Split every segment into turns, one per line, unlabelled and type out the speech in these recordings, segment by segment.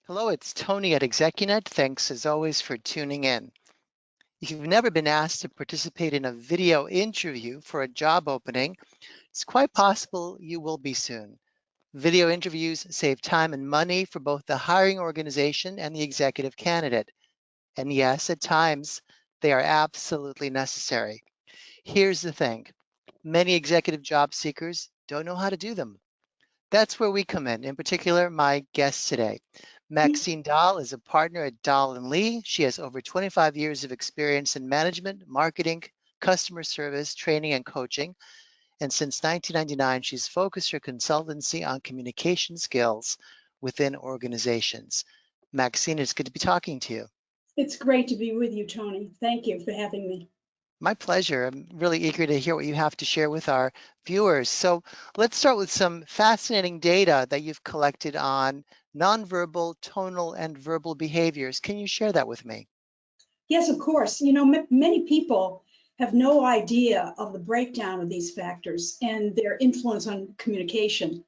Hello, it's Tony at ExecuNet. Thanks as always for tuning in. If you've never been asked to participate in a video interview for a job opening, it's quite possible you will be soon. Video interviews save time and money for both the hiring organization and the executive candidate. And yes, at times, they are absolutely necessary. Here's the thing. Many executive job seekers don't know how to do them. That's where we come in particular, my guest today. Maxine Dahl is a partner at Dahl & Lee. She has over 25 years of experience in management, marketing, customer service, training, and coaching. And since 1999, she's focused her consultancy on communication skills within organizations. Maxine, it's good to be talking to you.
It's great to be with you, Tony. Thank you for having me.
My pleasure. I'm really eager to hear what you have to share with our viewers. So let's start with some fascinating data that you've collected on nonverbal, tonal, and verbal behaviors. Can you share that with me?
Yes, of course. You know, many people have no idea of the breakdown of these factors and their influence on communication.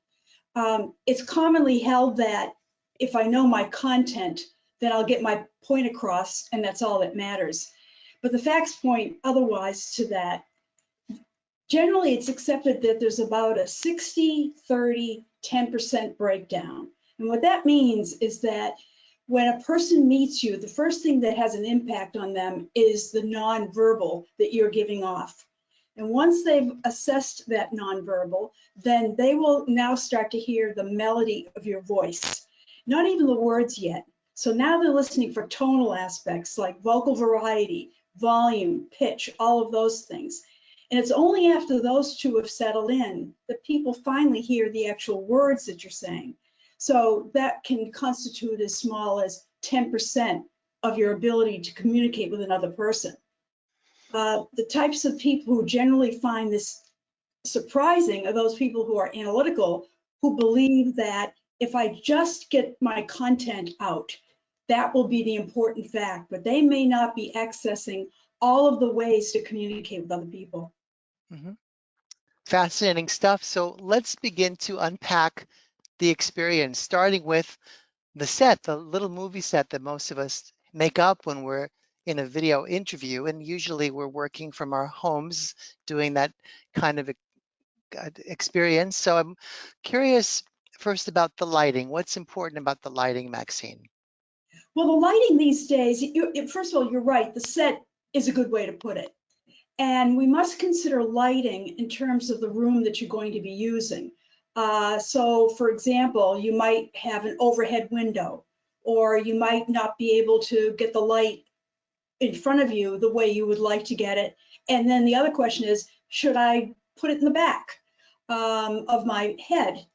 It's commonly held that if I know my content, then I'll get my point across, and that's all that matters. But the facts point otherwise to that. Generally, it's accepted that there's about a 60, 30, 10% breakdown. And what that means is that when a person meets you, the first thing that has an impact on them is the nonverbal that you're giving off. And once they've assessed that nonverbal, then they will now start to hear the melody of your voice, not even the words yet. So now they're listening for tonal aspects like vocal variety, volume, pitch, all of those things. And it's only after those two have settled in that people finally hear the actual words that you're saying. So that can constitute as small as 10% of your ability to communicate with another person. The types of people who generally find this surprising are those people who are analytical, who believe that if I just get my content out, that will be the important fact, but they may not be accessing all of the ways to communicate with other people.
Mhm. Fascinating stuff. So let's begin to unpack the experience, starting with the set, the little movie set that most of us make up when we're in a video interview. And usually we're working from our homes doing that kind of experience. So I'm curious first about the lighting. What's important about the lighting, Maxine?
Well, the lighting these days, first of all, you're right, the set is a good way to put it. And we must consider lighting in terms of the room that you're going to be using. So, for example, you might have an overhead window, or you might not be able to get the light in front of you the way you would like to get it. And then the other question is, should I put it in the back of my head?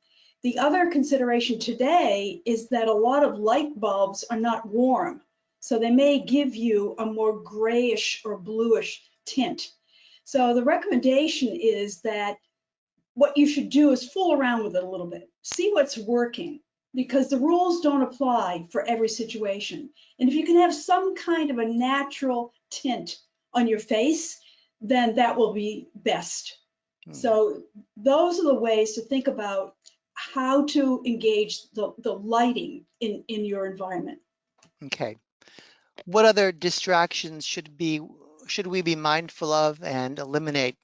The other consideration today is that a lot of light bulbs are not warm, so they may give you a more grayish or bluish tint. So the recommendation is that what you should do is fool around with it a little bit, see what's working, because the rules don't apply for every situation. And if you can have some kind of a natural tint on your face, then that will be best. So those are the ways to think about how to engage the lighting in your environment.
Okay. What other distractions should we be mindful of and eliminate?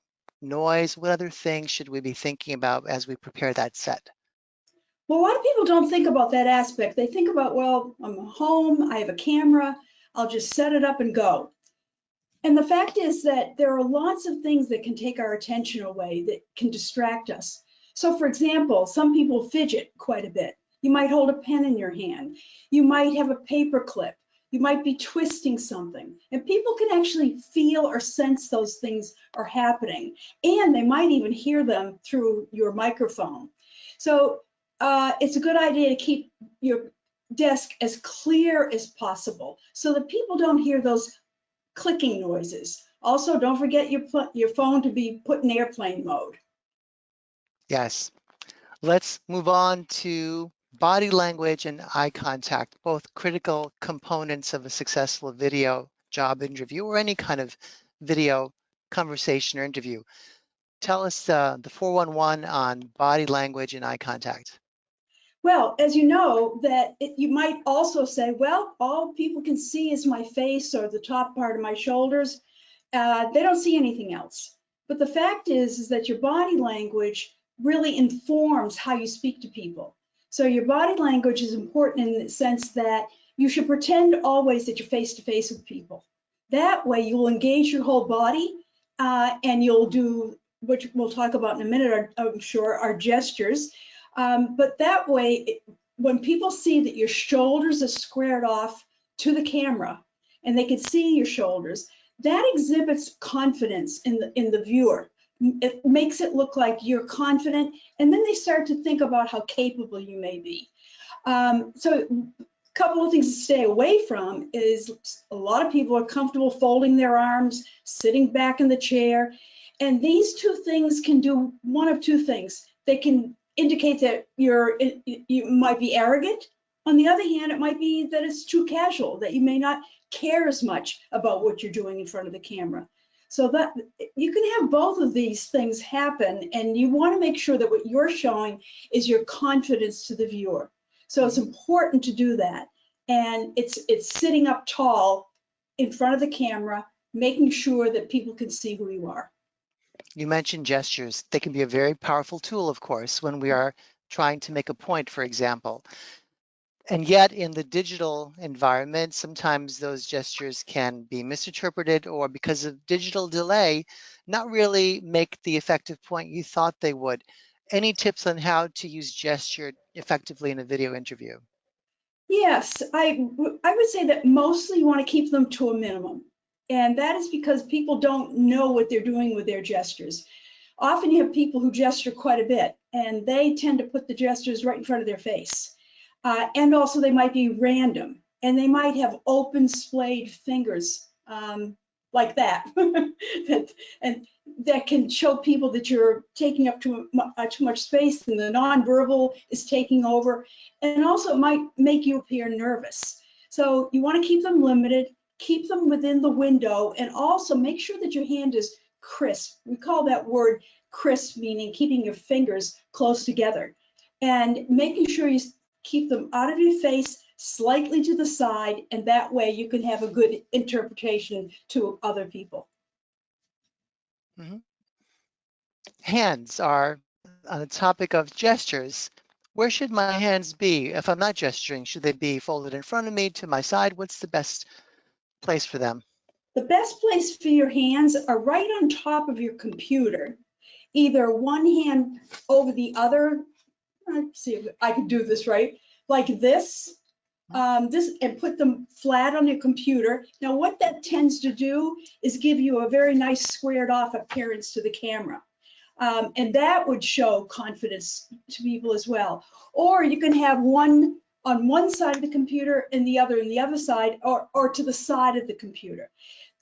Noise. What other things should we be thinking about as we prepare that set?
Well, a lot of people don't think about that aspect. They think about, well, I'm home, I have a camera, I'll just set it up and go. And the fact is that there are lots of things that can take our attention away, that can distract us. So, for example, some people fidget quite a bit. You might hold a pen in your hand. You might have a paper clip. You might be twisting something. And people can actually feel or sense those things are happening. And they might even hear them through your microphone. So it's a good idea to keep your desk as clear as possible so that people don't hear those clicking noises. Also, don't forget your phone to be put in airplane mode.
Yes. Let's move on to body language and eye contact, both critical components of a successful video job interview or any kind of video conversation or interview. Tell us the 411 on body language and eye contact.
Well, as you know, you might also say, well, all people can see is my face or the top part of my shoulders. They don't see anything else. But the fact is that your body language really informs how you speak to people. So your body language is important in the sense that you should pretend always that you're face to face with people. That way you will engage your whole body, and you'll do, which we'll talk about in a minute, I'm sure, are gestures. But that way, when people see that your shoulders are squared off to the camera and they can see your shoulders, that exhibits confidence in the viewer. It makes it look like you're confident, and then they start to think about how capable you may be. So a couple of things to stay away from is a lot of people are comfortable folding their arms, sitting back in the chair, and these two things can do one of two things. They can indicate that you might be arrogant. On the other hand, it might be that it's too casual, that you may not care as much about what you're doing in front of the camera. So that you can have both of these things happen, and you want to make sure that what you're showing is your confidence to the viewer. So it's important to do that. And it's sitting up tall in front of the camera, making sure that people can see who you are.
You mentioned gestures. They can be a very powerful tool, of course, when we are trying to make a point, for example. And yet in the digital environment, sometimes those gestures can be misinterpreted or because of digital delay, not really make the effective point you thought they would. Any tips on how to use gesture effectively in a video interview?
Yes, I would say that mostly you want to keep them to a minimum. And that is because people don't know what they're doing with their gestures. Often you have people who gesture quite a bit, and they tend to put the gestures right in front of their face. And also they might be random, and they might have open splayed fingers, like that. And that can show people that you're taking up too much space and the nonverbal is taking over. And also it might make you appear nervous. So you want to keep them limited, keep them within the window, and also make sure that your hand is crisp. We call that word crisp, meaning keeping your fingers close together and making sure you keep them out of your face, slightly to the side, and that way you can have a good interpretation to other people.
Mhm. Hands are on the topic of gestures. Where should my hands be if I'm not gesturing? Should they be folded in front of me, to my side? What's the best place for them?
The best place for your hands are right on top of your computer, either one hand over the other. Let's see if I can do this right, like this, and put them flat on your computer. Now, what that tends to do is give you a very nice squared off appearance to the camera. And that would show confidence to people as well. Or you can have one on one side of the computer and the other on the other side, or to the side of the computer.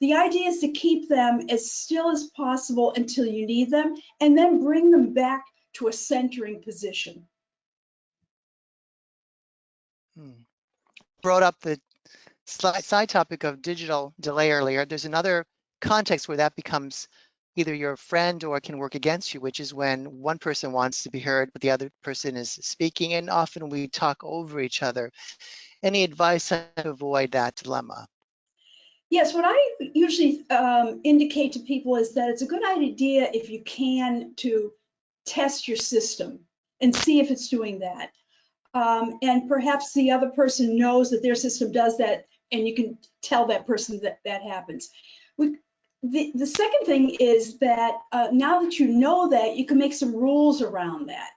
The idea is to keep them as still as possible until you need them, and then bring them back to a centering position.
Brought up the side topic of digital delay earlier. There's another context where that becomes either your friend or can work against you, which is when one person wants to be heard, but the other person is speaking, and often we talk over each other. Any advice to avoid that dilemma?
Yes, what I usually indicate to people is that it's a good idea, if you can, to test your system and see if it's doing that. And perhaps the other person knows that their system does that, and you can tell that person that that happens. The second thing is that now that you know that, you can make some rules around that.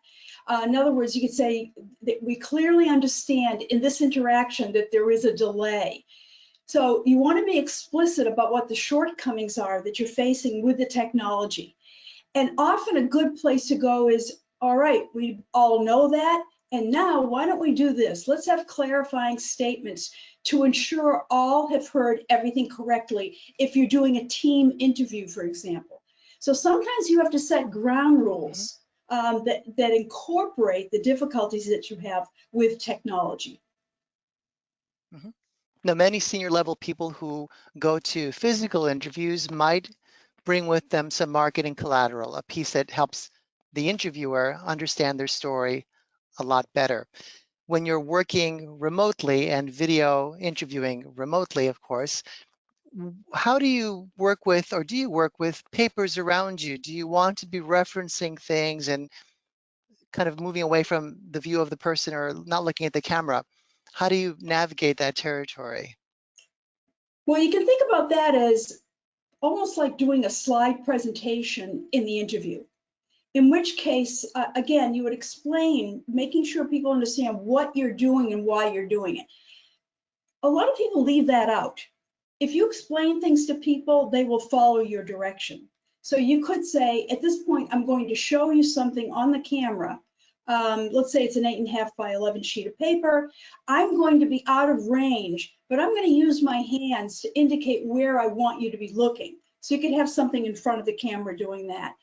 In other words, you could say that we clearly understand in this interaction that there is a delay. So you want to be explicit about what the shortcomings are that you're facing with the technology. And often a good place to go is, all right, we all know that. And now why don't we do this? Let's have clarifying statements to ensure all have heard everything correctly if you're doing a team interview, for example. So sometimes you have to set ground rules that incorporate the difficulties that you have with technology.
Now, many senior level people who go to physical interviews might bring with them some marketing collateral, a piece that helps the interviewer understand their story a lot better. When you're working remotely and video interviewing remotely, of course, how do you work with, or do you work with papers around you? Do you want to be referencing things and kind of moving away from the view of the person or not looking at the camera? How do you navigate that territory?
Well, you can think about that as almost like doing a slide presentation in the interview. In which case, again, you would explain, making sure people understand what you're doing and why you're doing it. A lot of people leave that out. If you explain things to people, they will follow your direction. So you could say, at this point, I'm going to show you something on the camera. Let's say it's an 8.5 by 11 sheet of paper. I'm going to be out of range, but I'm going to use my hands to indicate where I want you to be looking. So you could have something in front of the camera doing that.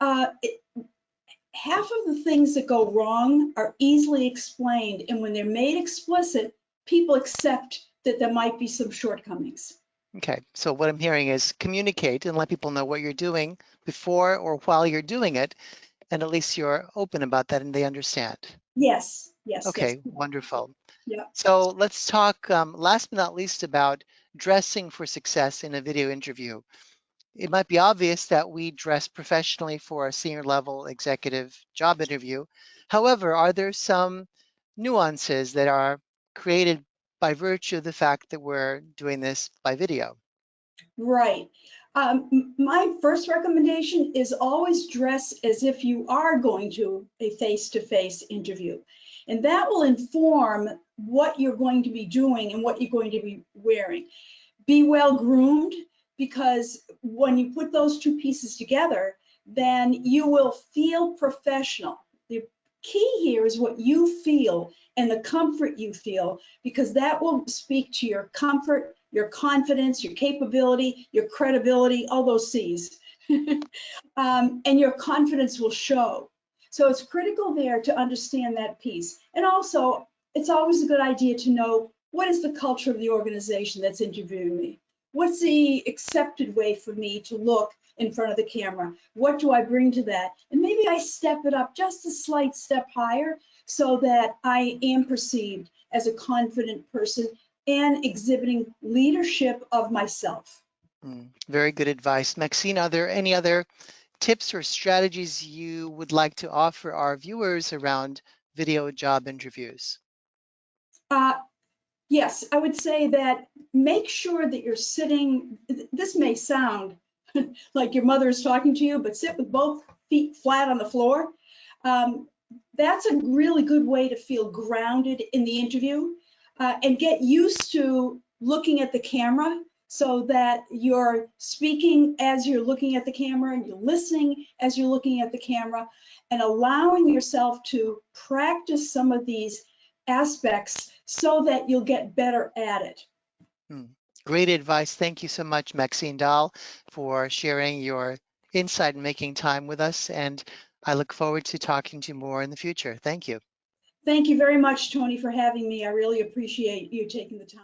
Half of the things that go wrong are easily explained, and when they're made explicit, people accept that there might be some shortcomings.
Okay, so what I'm hearing is communicate and let people know what you're doing before or while you're doing it, and at least you're open about that and they understand.
Yes, yes, yes.
Okay, wonderful.
Yeah.
So let's talk, last but not least, about dressing for success in a video interview. It might be obvious that we dress professionally for a senior level executive job interview. However, are there some nuances that are created by virtue of the fact that we're doing this by video?
Right. My first recommendation is always dress as if you are going to a face-to-face interview. And that will inform what you're going to be doing and what you're going to be wearing. Be well groomed, because when you put those two pieces together, then you will feel professional. The key here is what you feel and the comfort you feel, because that will speak to your comfort, your confidence, your capability, your credibility, all those C's. And your confidence will show. So it's critical there to understand that piece. And also, it's always a good idea to know, what is the culture of the organization that's interviewing me? What's the accepted way for me to look in front of the camera? What do I bring to that? And maybe I step it up just a slight step higher so that I am perceived as a confident person and exhibiting leadership of myself.
Very good advice. Maxine, are there any other tips or strategies you would like to offer our viewers around video job interviews?
Uh, Yes, I would say that make sure that you're sitting, this may sound like your mother is talking to you, but sit with both feet flat on the floor. Um, that's a really good way to feel grounded in the interview, and get used to looking at the camera so that you're speaking as you're looking at the camera and you're listening as you're looking at the camera, and allowing yourself to practice some of these aspects so that you'll get better at it.
Great advice. Thank you so much, Maxine Dahl, for sharing your insight and making time with us. And I look forward to talking to you more in the future. Thank you.
Thank you very much, Tony, for having me. I really appreciate you taking the time.